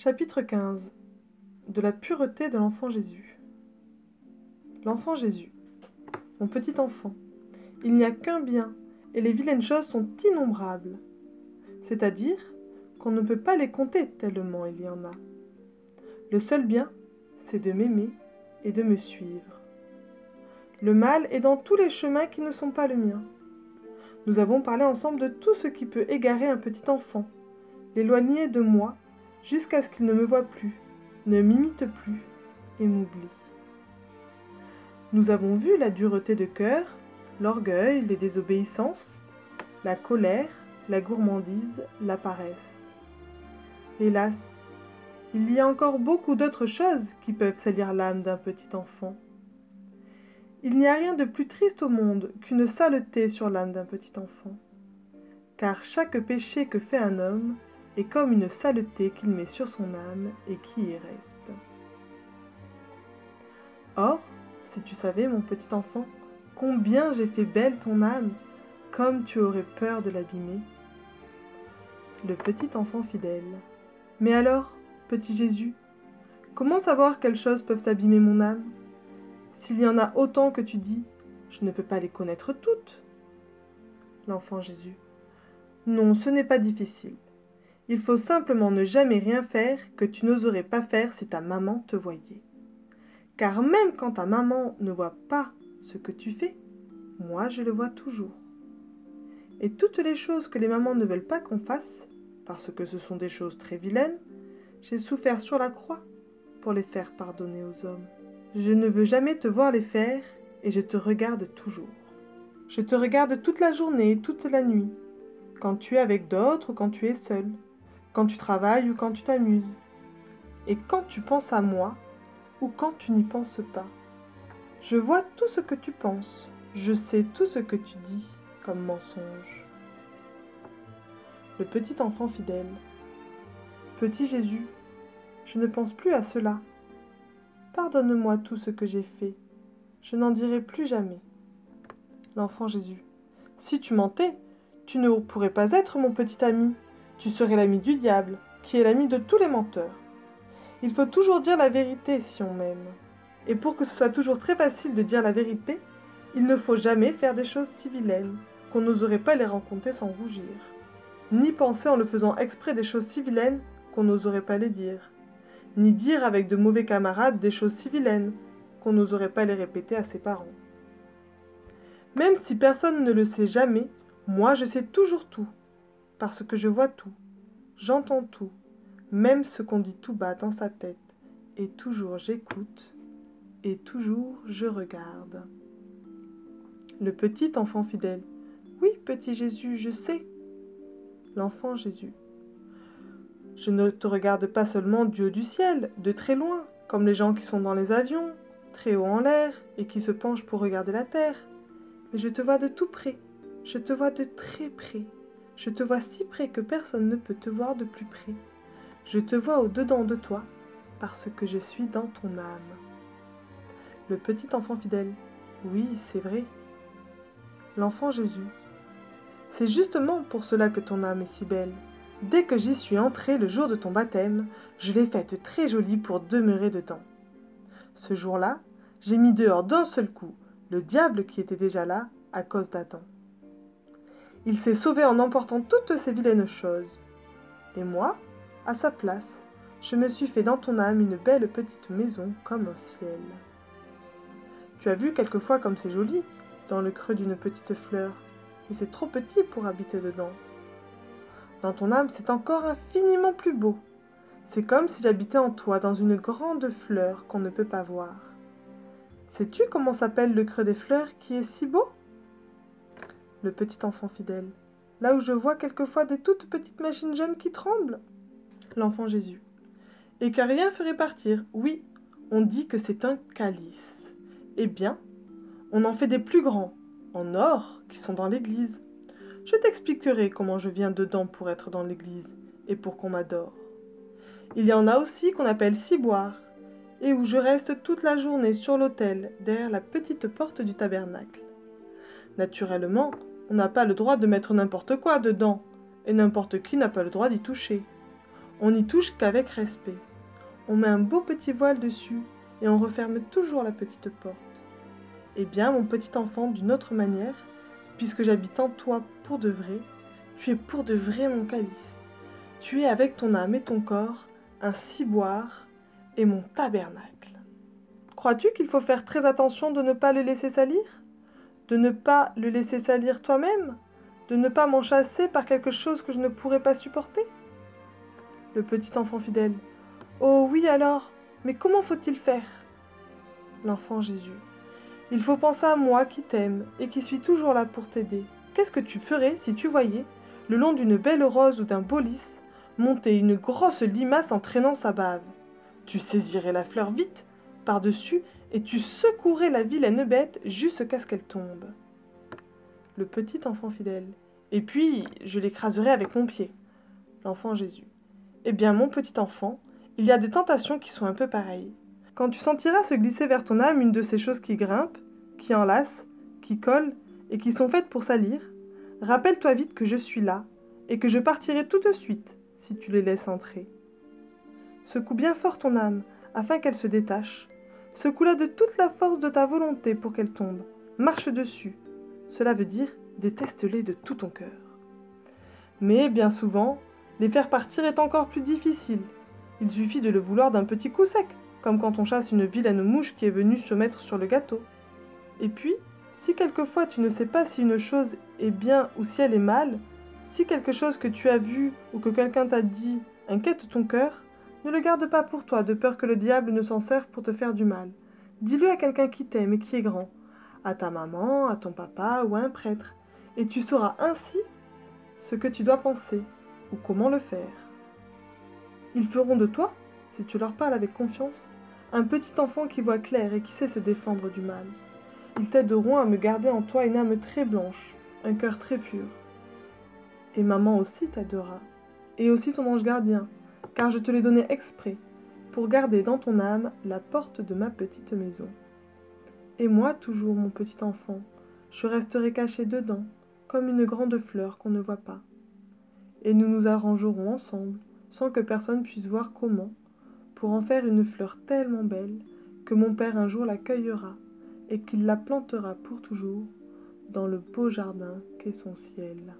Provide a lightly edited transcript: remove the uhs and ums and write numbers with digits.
Chapitre 15. De la pureté de l'enfant Jésus. L'enfant Jésus. Mon petit enfant, il n'y a qu'un bien, et les vilaines choses sont innombrables. C'est-à-dire qu'on ne peut pas les compter tellement il y en a. Le seul bien, c'est de m'aimer et de me suivre. Le mal est dans tous les chemins qui ne sont pas le mien. Nous avons parlé ensemble de tout ce qui peut égarer un petit enfant, l'éloigner de moi, jusqu'à ce qu'il ne me voie plus, ne m'imite plus et m'oublie. Nous avons vu la dureté de cœur, l'orgueil, les désobéissances, la colère, la gourmandise, la paresse. Hélas, il y a encore beaucoup d'autres choses qui peuvent salir l'âme d'un petit enfant. Il n'y a rien de plus triste au monde qu'une saleté sur l'âme d'un petit enfant, car chaque péché que fait un homme est comme une saleté qu'il met sur son âme et qui y reste. Or, si tu savais, mon petit enfant, combien j'ai fait belle ton âme, comme tu aurais peur de l'abîmer. Le petit enfant fidèle. Mais alors, petit Jésus, comment savoir quelles choses peuvent abîmer mon âme? S'il y en a autant que tu dis, je ne peux pas les connaître toutes. L'enfant Jésus. Non, ce n'est pas difficile. Il faut simplement ne jamais rien faire que tu n'oserais pas faire si ta maman te voyait. Car même quand ta maman ne voit pas ce que tu fais, moi je le vois toujours. Et toutes les choses que les mamans ne veulent pas qu'on fasse, parce que ce sont des choses très vilaines, j'ai souffert sur la croix pour les faire pardonner aux hommes. Je ne veux jamais te voir les faire et je te regarde toujours. Je te regarde toute la journée et toute la nuit, quand tu es avec d'autres ou quand tu es seul, quand tu travailles ou quand tu t'amuses, et quand tu penses à moi ou quand tu n'y penses pas. Je vois tout ce que tu penses, je sais tout ce que tu dis comme mensonge. Le petit enfant fidèle. Petit Jésus, je ne pense plus à cela. Pardonne-moi tout ce que j'ai fait, je n'en dirai plus jamais. L'enfant Jésus. Si tu mentais, tu ne pourrais pas être mon petit ami. Tu serais l'ami du diable, qui est l'ami de tous les menteurs. Il faut toujours dire la vérité si on m'aime. Et pour que ce soit toujours très facile de dire la vérité, il ne faut jamais faire des choses si vilaines, qu'on n'oserait pas les rencontrer sans rougir. Ni penser en le faisant exprès des choses si vilaines, qu'on n'oserait pas les dire. Ni dire avec de mauvais camarades des choses si vilaines, qu'on n'oserait pas les répéter à ses parents. Même si personne ne le sait jamais, moi je sais toujours tout, parce que je vois tout, j'entends tout, même ce qu'on dit tout bas dans sa tête, et toujours j'écoute, et toujours je regarde. Le petit enfant fidèle. Oui, petit Jésus, je sais. L'enfant Jésus. Je ne te regarde pas seulement du haut du ciel, de très loin, comme les gens qui sont dans les avions, très haut en l'air, et qui se penchent pour regarder la terre. Mais je te vois de tout près, je te vois de très près. Je te vois si près que personne ne peut te voir de plus près. Je te vois au-dedans de toi, parce que je suis dans ton âme. Le petit enfant fidèle. Oui, c'est vrai. L'enfant Jésus. C'est justement pour cela que ton âme est si belle. Dès que j'y suis entrée le jour de ton baptême, je l'ai faite très jolie pour demeurer dedans. Ce jour-là, j'ai mis dehors d'un seul coup le diable qui était déjà là à cause d'Adam. Il s'est sauvé en emportant toutes ces vilaines choses. Et moi, à sa place, je me suis fait dans ton âme une belle petite maison comme un ciel. Tu as vu quelquefois comme c'est joli, dans le creux d'une petite fleur, mais c'est trop petit pour habiter dedans. Dans ton âme, c'est encore infiniment plus beau. C'est comme si j'habitais en toi dans une grande fleur qu'on ne peut pas voir. Sais-tu comment s'appelle le creux des fleurs qui est si beau? Le petit enfant fidèle. Là où je vois quelquefois des toutes petites machines jaunes qui tremblent. L'enfant Jésus. Et que rien ferait partir. Oui, on dit que c'est un calice. Eh bien, on en fait des plus grands, en or, qui sont dans l'église. Je t'expliquerai comment je viens dedans pour être dans l'église et pour qu'on m'adore. Il y en a aussi qu'on appelle ciboire, et où je reste toute la journée sur l'autel, derrière la petite porte du tabernacle. Naturellement, on n'a pas le droit de mettre n'importe quoi dedans, et n'importe qui n'a pas le droit d'y toucher. On n'y touche qu'avec respect. On met un beau petit voile dessus et on referme toujours la petite porte. Eh bien, mon petit enfant, d'une autre manière, puisque j'habite en toi pour de vrai, tu es pour de vrai mon calice. Tu es avec ton âme et ton corps un ciboire et mon tabernacle. Crois-tu qu'il faut faire très attention de ne pas le laisser salir? De ne pas le laisser salir toi-même? De ne pas m'en chasser par quelque chose que je ne pourrais pas supporter? Le petit enfant fidèle. Oh oui alors, mais comment faut-il faire? L'enfant Jésus. Il faut penser à moi qui t'aime et qui suis toujours là pour t'aider. Qu'est-ce que tu ferais si tu voyais, le long d'une belle rose ou d'un beau lys, monter une grosse limace en traînant sa bave? Tu saisirais la fleur vite, par-dessus, et tu secouerais la vilaine bête jusqu'à ce qu'elle tombe. Le petit enfant fidèle. Et puis, je l'écraserai avec mon pied. L'enfant Jésus. Eh bien, mon petit enfant, il y a des tentations qui sont un peu pareilles. Quand tu sentiras se glisser vers ton âme une de ces choses qui grimpent, qui enlacent, qui collent et qui sont faites pour salir, rappelle-toi vite que je suis là et que je partirai tout de suite si tu les laisses entrer. Secoue bien fort ton âme afin qu'elle se détache. Secoue-la de toute la force de ta volonté pour qu'elle tombe. Marche dessus. Cela veut dire déteste-les de tout ton cœur. Mais bien souvent, les faire partir est encore plus difficile. Il suffit de le vouloir d'un petit coup sec, comme quand on chasse une vilaine mouche qui est venue se mettre sur le gâteau. Et puis, si quelquefois tu ne sais pas si une chose est bien ou si elle est mal, si quelque chose que tu as vu ou que quelqu'un t'a dit inquiète ton cœur, ne le garde pas pour toi de peur que le diable ne s'en serve pour te faire du mal. Dis-le à quelqu'un qui t'aime et qui est grand, à ta maman, à ton papa ou à un prêtre, et tu sauras ainsi ce que tu dois penser ou comment le faire. Ils feront de toi, si tu leur parles avec confiance, un petit enfant qui voit clair et qui sait se défendre du mal. Ils t'aideront à me garder en toi une âme très blanche, un cœur très pur. Et maman aussi t'aidera, et aussi ton ange gardien, car je te l'ai donné exprès, pour garder dans ton âme la porte de ma petite maison. Et moi toujours, mon petit enfant, je resterai caché dedans, comme une grande fleur qu'on ne voit pas. Et nous nous arrangerons ensemble, sans que personne puisse voir comment, pour en faire une fleur tellement belle que mon père un jour la cueillera et qu'il la plantera pour toujours dans le beau jardin qu'est son ciel.